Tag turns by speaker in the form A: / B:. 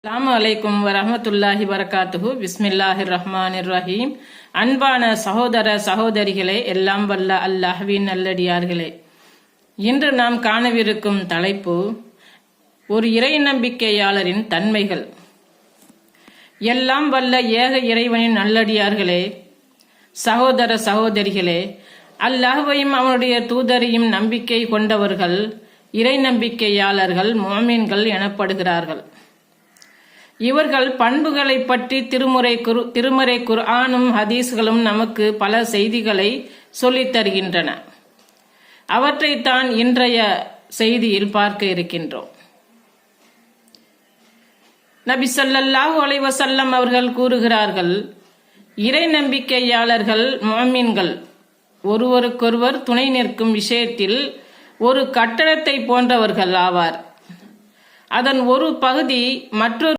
A: அஸ்ஸலாமு அலைக்கும் வரஹ்மத்துல்லாஹி வரகாத்துஹு. பிஸ்மில்லாஹிர் ரஹ்மானிர் ரஹீம். அன்பான சகோதர சகோதரிகளே, எல்லாம் வல்ல அல்லாஹ்வின் நல்லடியார்களே, இன்று நாம் காணவிருக்கும் தலைப்பு ஒரு இறை நம்பிக்கையாளரின் தன்மைகள். எல்லாம் வல்ல ஏக இறைவனின் நல்லடியார்களே, சகோதர சகோதரிகளே, அல்லாஹ்வையும் அவனுடைய தூதரையும் நம்பிக்கை கொண்டவர்கள் இறை நம்பிக்கையாளர்கள், முஃமின்கள் எனப்படுகிறார்கள். இவர்கள் பண்புகளை பற்றி திருமறை குர்ஆனும் ஹதீஸ்களும் நமக்கு பல செய்திகளை சொல்லித் தருகின்றன. அவற்றைத்தான் இன்றைய செய்தியில் பார்க்க இருக்கின்றோம். நபி ஸல்லல்லாஹு அலைஹி வஸல்லம் அவர்கள் கூறுகிறார்கள், இறை நம்பிக்கையாளர்கள் முஃமின்கள் ஒருவருக்கொருவர் துணை நிற்கும் விஷயத்தில் ஒரு கட்டடத்தை போன்றவர்கள் ஆவார். அதன் ஒரு பகுதி மற்றொரு